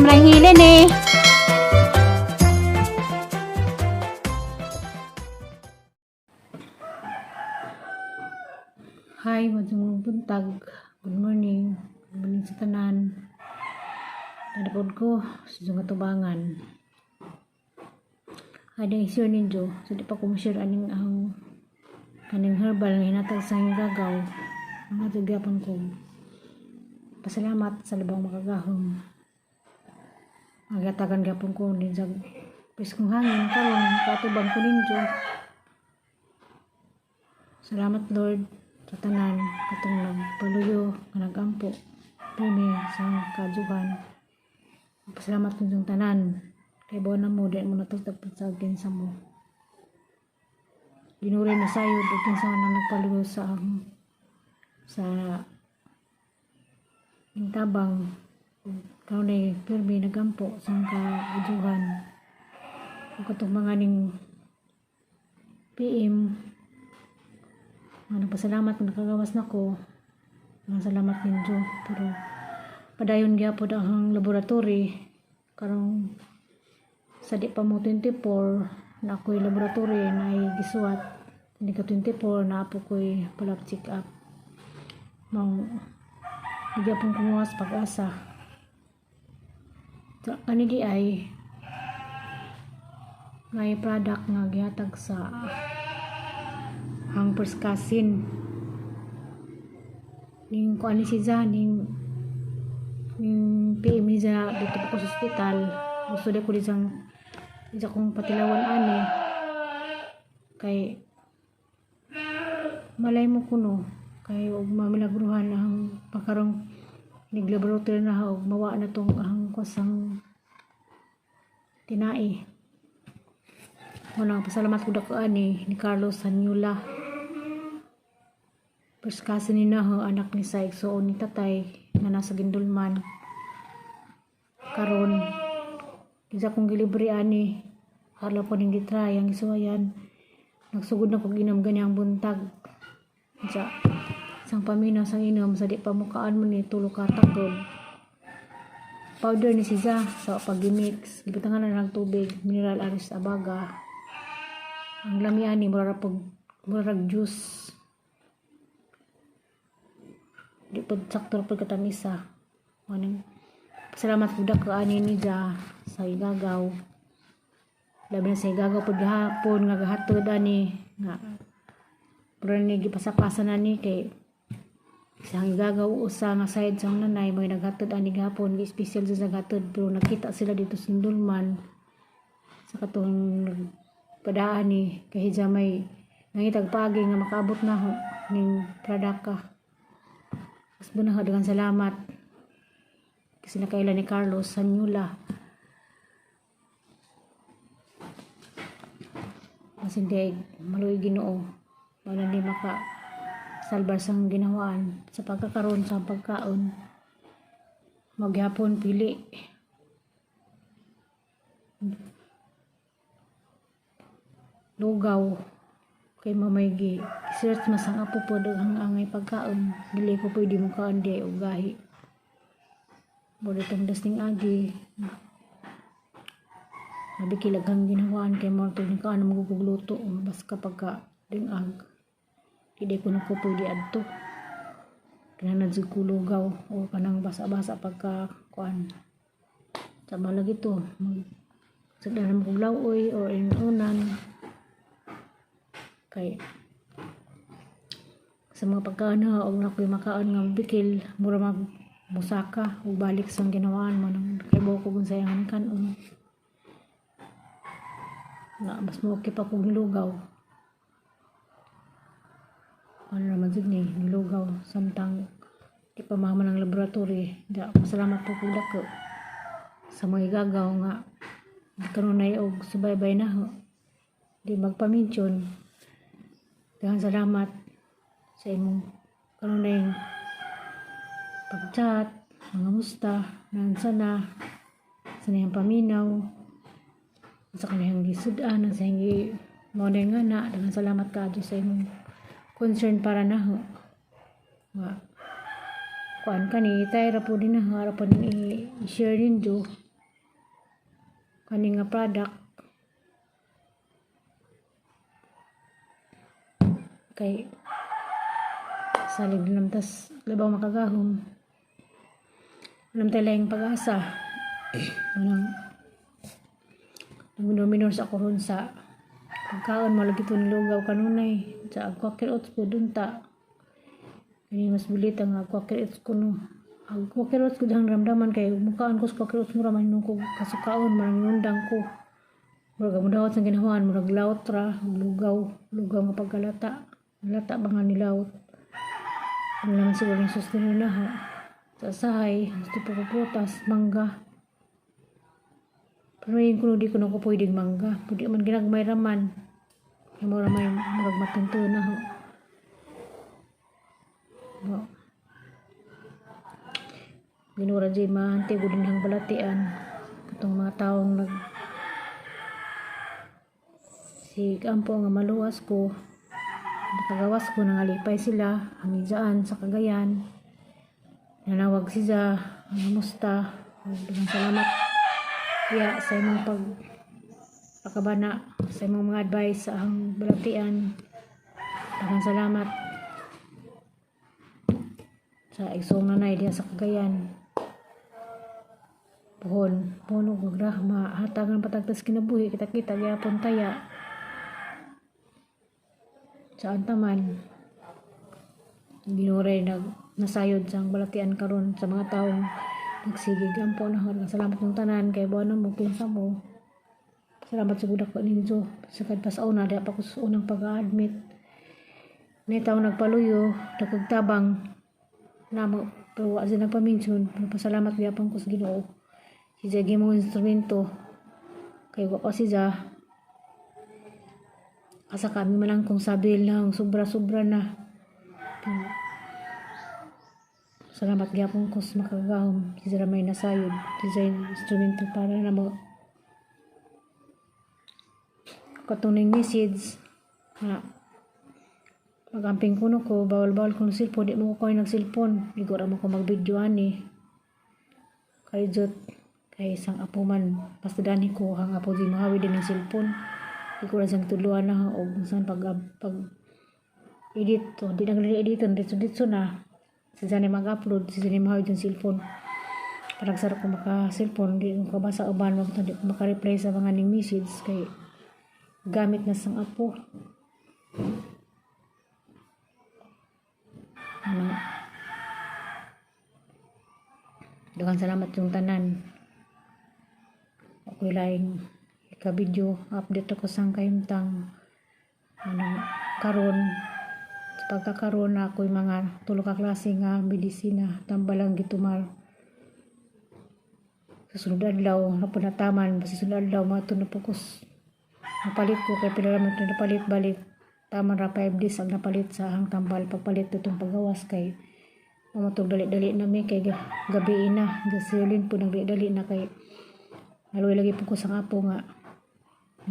lang hilin eh. Hi, magandang buntag. Good morning. Good morning sa tanan. Nadapod ko sa mga tubangan. Ading isyo ninyo. So di pa ko ma-share aning ang kaning herbal nga hinatag sa gagaw. Ang atugyapan ko. Pasalamat sa labang makagahom. Magatagan gapon ko din sa piskong hangin karon katubang ko ninyo. Salamat Lord sa tanan katong nagpaluyo nga nagampo pini sa kadugan. Pasalamat ko sa tanan kay buwan na mo di mo natagtagpad sa agensa mo. Ginuri na sayod ug kinsa man nagpaluyo sa intabang karon ay pirmi nagampo sa kadugan. Ug katong mga ning PM nagpasalamat kung nakagawas na ko. Salamat ninyo. Pero padayon gyapon ang laboratory karong sa di pa mo 24 na ako'y laboratory na ay gisuwat. Hindi ka 24 na apo ko'y palap check up. Gyapon kumuwas pag-asa. So, ano di ay may product nga gihatag sa ang perskasin ning ko ani siya ning PM niya dito po sa hospital. Gusto de ko disang kong patilawan ani kay malay mo kuno kay og mamilagruhan ang pagkarong niglaboratory na og mawa na tong ang kusang tinai. Muna pasalamat ko dako ani ni Carlos Sanyula. Perskasin ni na anak ni sa igsoon ni tatay na nasa Gindulman. Karon isa kong gilibre ani hala po ning gitry ang isuwayan. Nagsugod na kog inom ganyang buntag. Sa sang paminaw sang inom sa di pa mukaan mo ni tulo ka takod. Powder ni siya sa pag-mix. Gibutangan na ng tubig, mineral aris abaga. Ang lamian ni murag juice. Di po sakto po katamisa. Manang pasalamat po dako ani ni ja sa igagaw. Labi na sa igagaw po gahapon nga gahatod ani nga. Pero ni gipasakasan ani kay isang igagaw usa nga side sang nanay may naghatod ani gahapon, special sa naghatod pero nakita sila dito sa Sindulman sa katong padaan ni kahit sa may nangitag pagi nga makaabot na ho ning pradaka. Mas bunah dengan salamat kasi nakaila ni Carlos Sanyula. Mas hindi maluy Ginoo wala ni maka salbar sang ginawaan sa pagkakaroon sa pagkaon. Maghapon pili lugaw kay mamaygi search masang apo po ang angay pagkaon dili ko pwede mo kaon di og gahi mo ditong dasting agi nabikilagang ginawaan kay mo to ni kaano magugluto bas kapag ka dingag hindi ko na ko pwede adto kailangan sa lugaw o kanang basa-basa pagka kuan sama lagi to sa dalam kuglaw oy or inunan kay sa mga pagkaon na og nakoy makaon nga bikil mura mag musaka ug balik sang ginawaan mo nang kay buko kung sayangan kanon na mas mo okay pa kog lugaw ano naman jud ni nilugaw samtang di pa mahaman ng laboratory. Masalamat po kog dako sa mga igagaw nga kanunay og subaybay na ho di magpamensyon. Daghang salamat sa imong kanunay pag-chat, mga musta, nang sana niyang paminaw, sa kaniyang gisudan, sa hindi mo na nga na. Daghang salamat ka sa imong concern para na ho. Kuan ka ni, tayo ra po din na, harap po din i-share din do. kani nga product kay salig nam tas labaw makagahom alam tayo lang pag-asa manang minor sa ako ron sa pagkaon malagi ito nilugaw kanunay sa agkwakir oats ko dun ta kani mas bilita nga agkwakir oats ko no agkwakir oats ko dahang ramdaman kay mukaan ko sa agkwakir oats mo ramay nung ko kasukaon marang nundang ko murag mudawat sa ginahuan murag laut ra lugaw nga pagkalata lata ba nga nilawot ano naman siguro yung sustino na ha sa sahay gusto po putas mangga pero yung kuno di ko na ko pwedeng mangga pwede man ginagmay raman yung mga ramay murag matunto na ho ginura dyan mahanti ko din hang balatian itong mga taong ampo nga maluwas ko nakagawas ko nangalipay sila hangin dyan sa Cagayan nanawag siya namusta dengan salamat ya sa imong pagkabana sa imong mga advice sa ang balatian dengan salamat sa isong nanay diya sa Cagayan pohon og rahma hatagan patagtas kinabuhi kita gyapon taya sa antaman ginuray nasayod sang balatian karon sa mga taong nagsigig ampo na hod salamat ng tanan kay buwan mo pinsa mo salamat sa budak ko ninyo sa kadpasaw na di pa ko sa unang pag-admit na taong nagpaluyo dagkag tabang namo pero wa sila nagpaminsyon pasalamat gyapon ko sa Ginoo si Jagi mo instrumento kay wa pa siya asa kami man kung sabil lang sobra na salamat gyapon ko sa makagahom si may nasayod design instrumento para na mo katong message ha magamping kuno ko bawal ko ng cellphone di mo ko ng cellphone igora mo ko mag-video ani kay jot kay isang apo man basta dani ko hang apo di mahawi din ng cellphone igora sang tuluan na og san pag edit to di nang edit dito na si Jani mag-upload si Jani mahawi yung cellphone parang sarap ko maka-cellphone di ko kabasa uban mo di ko maka-reply sa mga ning message kay gamit na sang apo daghang salamat yung tanan ako'y laing ika-video update ako sang kayumtang karon pagkakaroon na ako'y mga tulo ka klase nga medisina tambalang gitumar sa sunod adlaw napunataman sa sunod adlaw mato na fokus napalit ko kay pinaraman ito napalit balik taman ra 5 days ang napalit sa hang tambal pagpalit itong paggawas kay mamatog dali-dali nami kay gabi na gasilin po nang dali na kay naloy lagi po ko sa apo nga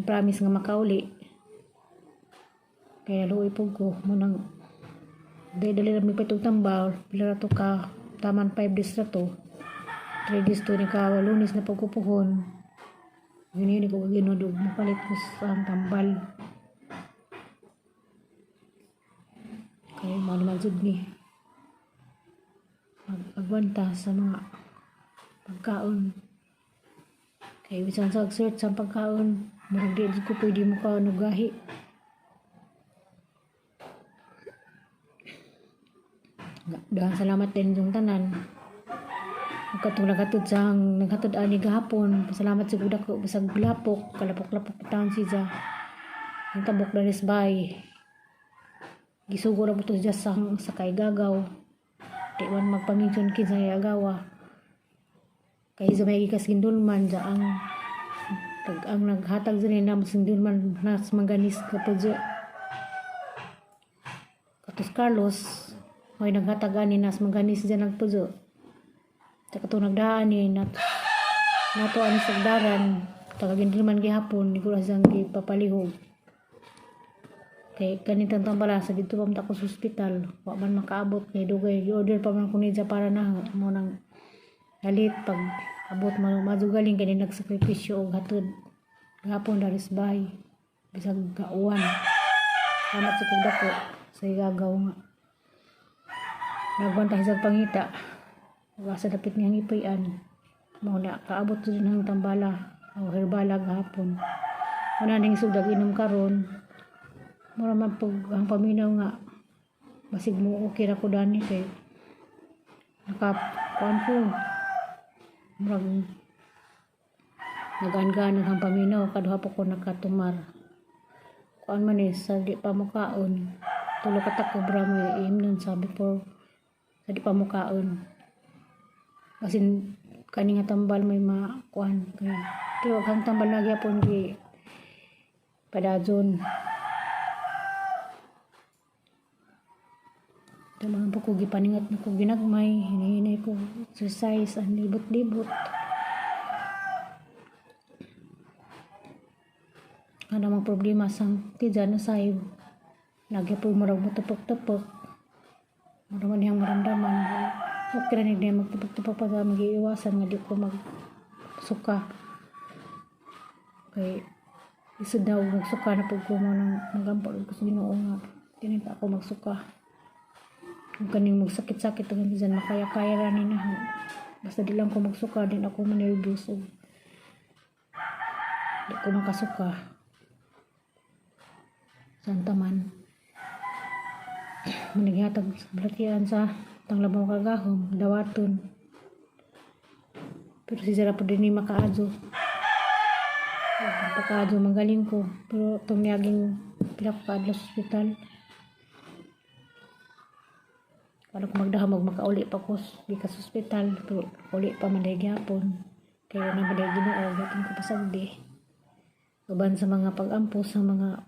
promise nga makauli kaya naloy po ko munang dali na may patong tambal pila to ka taman 5 days na to 3 days to ni ka Lunes na pagkupuhon yun ko ginudog mapalit ko sa tambal kaya mo naman jud ni mag-agwanta sa mga pagkaon kaya bisan sa search sa pagkaon murag di ko pwede mo ka nugahi daghang salamat din yung tanan katong naghatod sang naghatod ani gahapon pasalamat sa budak ko bisag lapok kalapok-lapok taon siya ang tabok na nisbay gisugod mo to siya sa kay gagaw di man magpaminsyon kinsa agawa kay sa may ikas gindulman ja ang naghatag din na sindulman nas manganis kapudyo katus Carlos may naghatag ani nas manganis dyan nagpudyo sa katong nagdaan ni nato ani sagdaran tagagin din man gihapon di ko lang gipapalihog kay kanitang tambala sa dito pa ko sa ospital wa man makaabot kay dugay i-order pa man ko ni para na mo nang halit pag abot madugaling kani nagsakripisyo og hatod gapon daris bay bisag gauwan salamat sa kog dako sa igagaw nga nagbantay sa pangita asa dapit niyang ipayan mao na kaabot jud nang tambala o herbala gahapon ana ning sugdag inom karon mura man pag ang paminaw nga basig mo okay ra ko dani kay nakakuan ko murag nagaan-gaan ang paminaw kaduha po ko nakatumar kuan man sa di pa mukaon tulo ka ta kobra mo iimnon sabi po sa di pa mukaon kasi kani nga tambal may makuan kay pero kang tambal na gyapon gi padadyon tamang po ko gipaningat na ko ginagmay hinahinay ko exercise ang libot-libot ano mang problema sang tidya na sayo lagi po marag mo tupok-tupok maraman niyang maramdaman okay na hindi magtupok-tupok pa sa mag-iiwasan nga di ko magsuka kay isod na ako magsuka na pag ko mo nang magampag ko sa Ginoo nga hindi pa ako magsuka kung kaning magsakit-sakit ang dyan makaya-kaya ranin na basta di lang ko magsuka din ako manervous o di ko makasuka santa man manighatag balatian sa tanglabaw kagahom dawaton pero si Zara po din ni makaadyo pagkaadyo magaling ko pero itong niyaging pinakaadlo sa hospital kalau ko magdahamog makauli pa ko di ka sa hospital pero uli pa man dahil gyapon kaya na balay Ginoo gatin ko pasagdi uban sa mga pag-ampo sa mga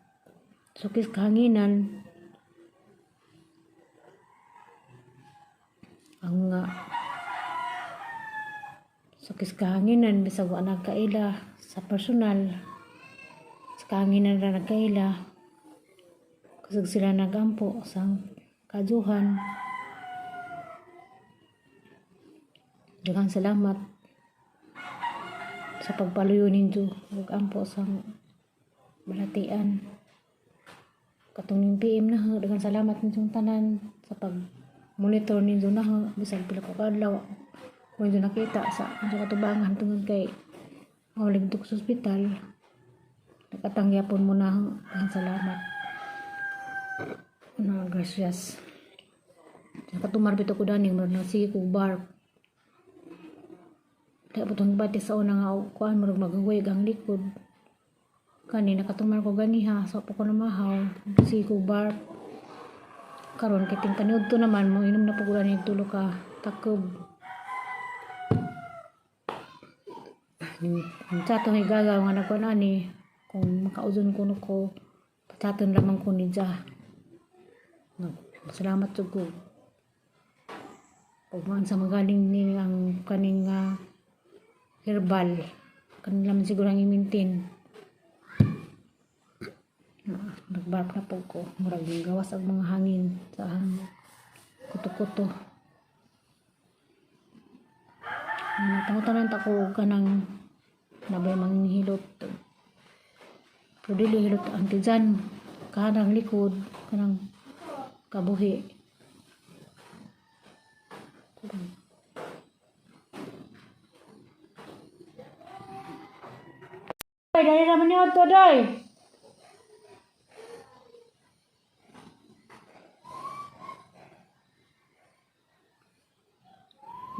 sukis kahanginan ang sukis kahanginan bisag wa nagkaila sa personal sa kahanginan ra nagkaila kusog sila nagampo sa kaduhan. Daghang salamat sa pagpaluyo ninyo ug ampo sa balatian katong ning PM na daghang salamat ninyong tanan sa pag monitor ninyo na bisag pila ko kadlaw kung ninyo nakita sa inyo katubangan tungod kay mauligtok sa ospital nakatangyapon mo na ang salamat gracias nakatumar bito ko daning marag sige ko bark kaya butong batik sa una nga kuan marag magaway ang likod kani nakatumar ko ganiha so po ko na mahaw sige ko bark karon kiting kaniudto naman mo inom na pagulan ni tulo ka takob yung chato ay gagaw nga nagkuan ani kung makauzon ko ko pataton lamang ko ni Jah salamat jud ko ug man sa magaling ni ang kaning herbal kanilang siguro ang i-maintain nagbarap na po ko murag gawas ang mga hangin sa kuto-kuto natangutan ko kanang nabay manghilot pero dili hilot ang tidyan kanang likod kanang kabuhi dari naman niyo to doy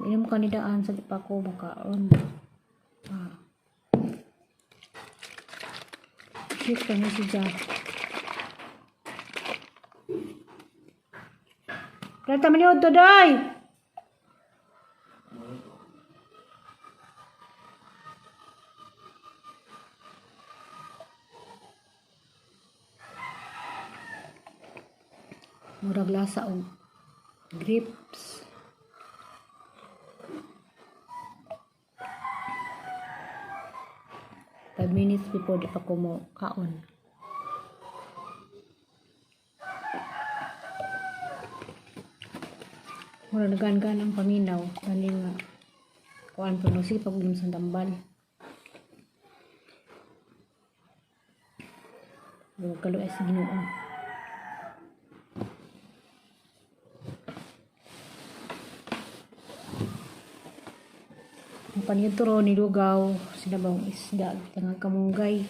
inom kanidaan sa lipa ko makaon shit pa niya si Jah kaya taman niyo to doy murag lasa og grapes 5 minutes before di pa ko mo kaon murag nagan ang paminaw kani nga kuan puno sige pag sa tambal. Kalau es Ginoo. Ang panituro ni lugaw sinabawang isda tangang kamunggay.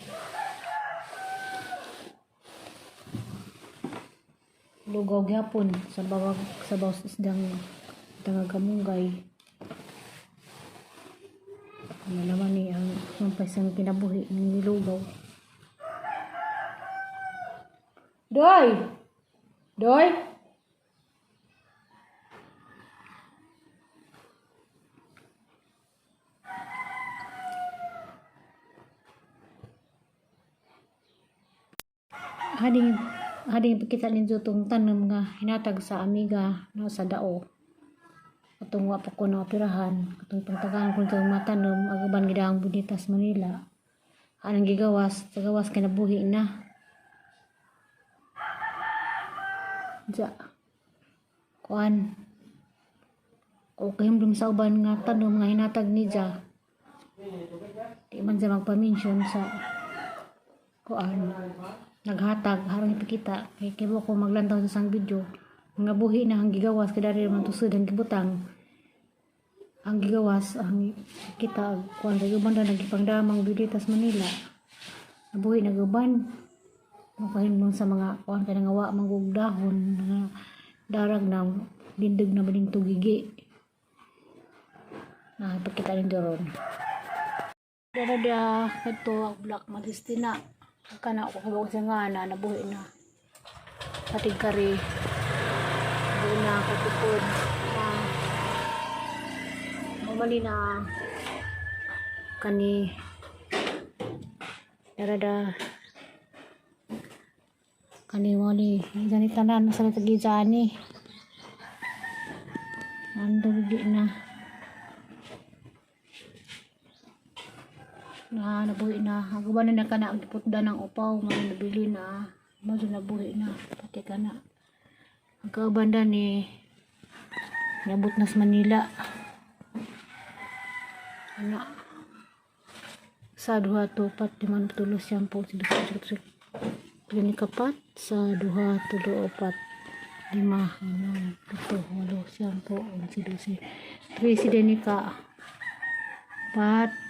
Lugaw gyapon sa bawang isdang tangang kamunggay. Ano naman ni ang paisang kinabuhi ni lugaw. Doy! Doy! Hading pakita ninyo itong tanong nga hinatag sa amiga no, sa dao. Itong wapo ko na operahan. Itong pagtagaan ko itong matanom agaban gidang Bonitas, Manila. Anong gigawas? Tagawas ka na buhi na. Diya. Kuan. Okay yung sa uban nga tanom nga hinatag ni Diya. Di man siya magpaminsyon sa kuan. Naghatag harang ipakita kay kibo ko maglantaw sa sang video mga buhi na ang gigawas kada rin man tusod ang gibutang ang gigawas ang kita kuan sa uban na nagipangdamang Bonitas, Manila nabuhi naguban makahinmon sa mga kuan kay nga wa manggug dahon nga darag na dindig na baning tugigi na ipakita rin doron dara kadto Black Majestina kana ako kabog sa nga na nabuhi na patig kari nabuhi na ako tukod mamali na kani darada kani wali gani tanan sa tagizani ando di na nabuhi na agaban na kana ang putda ng upaw nga nabili na mo nabuhi na pati kana ang kabanda ni nabot na sa Manila ana sa duha to pat di man tulos siyang po ini kapat sa duha tulo opat 5 ano ito walo siyang po si Tracy Denica pat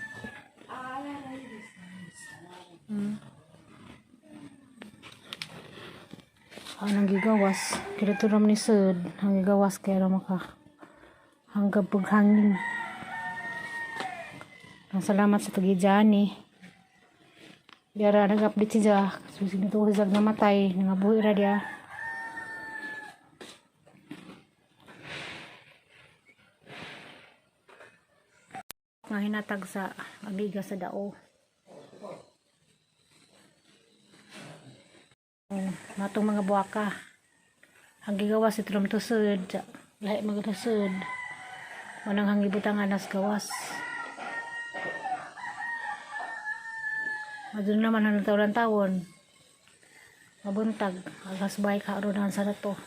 anong gigawas kaya turam ni Sud ang gigawas kaya maka hanggang paghangin ang salamat sa tagijani diara nag-update siya susunod ito siya namatay nangabuhi ra dia nga hinatag sa amiga sa dao. Matong mga buwaka ang gigawas ito ram tusod lahi magatusod manang hangibutangan nas gawas madun naman ang tawon mabuntag agasbay karoon sa nato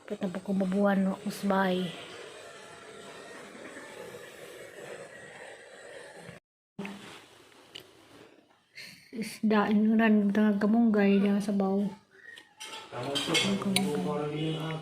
kapit na po kumabuan no usbay isda inuran tengah kamunggay dia sa baw kamunggay